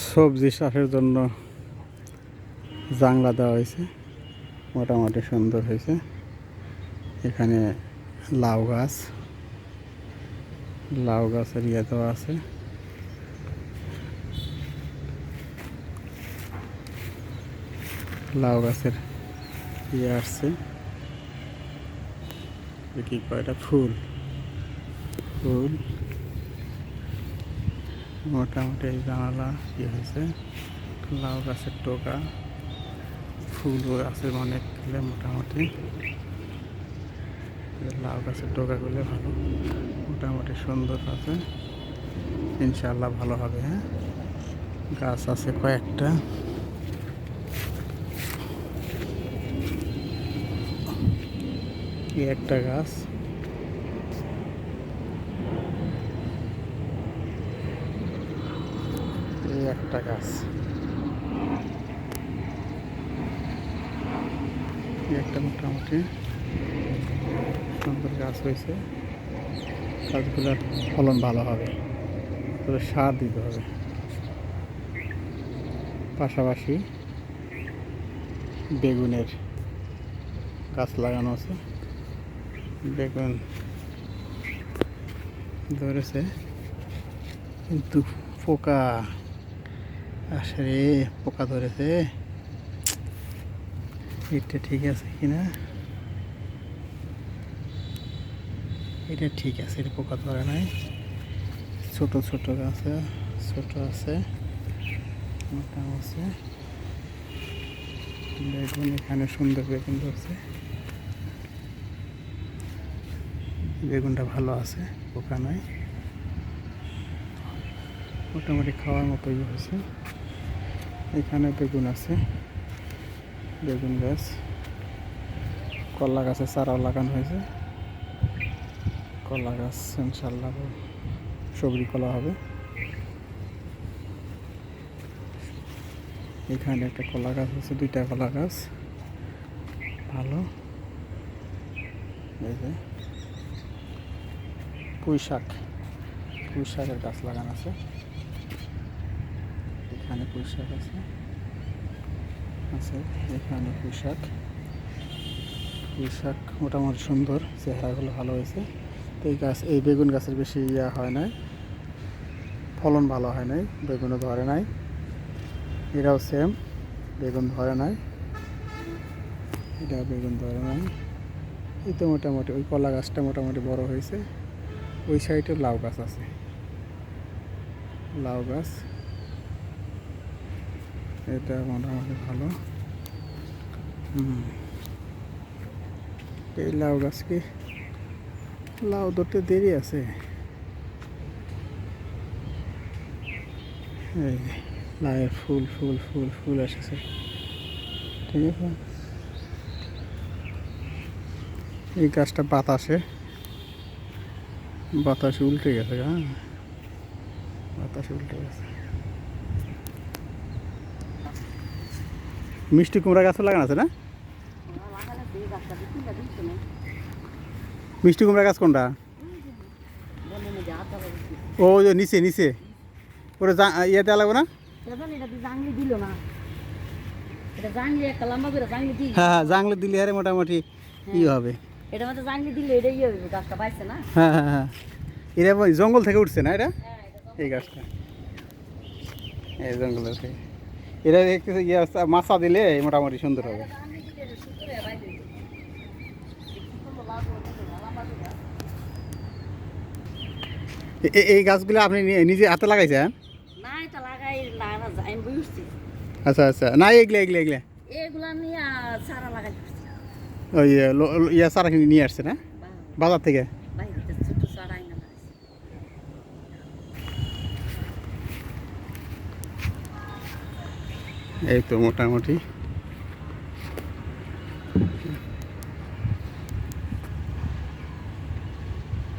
সবজি চাষের জন্য জাংলা দেওয়া হয়েছে, মোটামুটি সুন্দর হয়েছে। এখানে লাউ গাছের ইয়ে দেওয়া আছে। লাউ গাছের ইয়ে আসছে, কি কয়টা ফুল মোটামুটি এই জানালা কি হয়েছে। লাউ গাছের টোকা ফুলও আছে অনেকগুলো, মোটামুটি লাউ গাছের টোকাগুলো ভালো, মোটামুটি সুন্দর আছে। ইনশাআল্লাহ ভালো হবে। হ্যাঁ, গাছ আছে কয়েকটা। এই একটা গাছ, এই একটা গাছ, একটা মোটামুটি সুন্দর গাছ হয়েছে। গাছগুলোর ফলন ভালো হবে, তবে সার দিতে হবে। পাশাপাশি বেগুনের গাছ লাগানো আছে, বেগুন ধরেছে কিন্তু পোকা আসলে পোকা ধরেছে। এটা ঠিক আছে কিনা, এটা ঠিক আছে, এটা পোকা ধরে নাই। ছোট ছোট গাছে ছোট আছে, মোটা আছে। বেগুন এখানে সুন্দর বেগুন ধরছে, বেগুনটা ভালো আছে, পোকা নাই, মোটামুটি খাওয়ার মতোই হয়েছে। এখানে বেগুন আছে, বেগুন গাছ, কলা গাছের চারাও লাগানো হয়েছে। কলা গাছ ইনশাল্লাহ সবজি কলা হবে। এখানে একটা কলা গাছ আছে, দুইটা কলা গাছ ভালো। এই যে পুঁই শাকের গাছ লাগানো আছে, এখানে পুঁই শাক আছে, এখানে পুঁই শাক মোটামুটি সুন্দর, চেহারাগুলো ভালো হয়েছে। তো এই বেগুন গাছের বেশি ইয়া হয় নাই, ফলন ভালো হয় নাই, বেগুনও ধরে নাই। এরাও সেম, বেগুন ধরে নাই, এটা বেগুন ধরে নাই। এই তো মোটামুটি ওই কলা গাছটা মোটামুটি বড় হয়েছে। ওই সাইডে লাউ গাছ আছে, লাউ গাছ এটা মোটামুটি ভালো। এই লাউ গাছ কি লাউ ধরতে দেরি আছে। এই লাউয়ের ফুল এসেছে, ঠিক আছে। এই গাছটা বাতাসে উল্টে গেছে। হ্যাঁ, বাতাসে উল্টে গেছে। মিষ্টি কুমড়া গাছও লাগানো আছে না? মিষ্টি কুমড়া গাছ কোনটা? ও যে নিচে ওরে ইয়ে দেওয়া লাগবে না? হ্যাঁ, জাংলি দিলে আরে মোটামুটি ই হবে। হ্যাঁ, এটা জঙ্গল থেকে উঠছে না এটা, এই গাছটা এই জঙ্গলের থেকে। এটা দেখতেছে ইয়ে মাছা দিলে মোটামুটি সুন্দর হবে। এই গাছগুলো আপনি নিজে হাতে লাগাইছেন? আচ্ছা, না এগুলা ওই ইয়া চারা কিনে নিয়ে আসছে না বাজার থেকে? এই তো মোটামুটি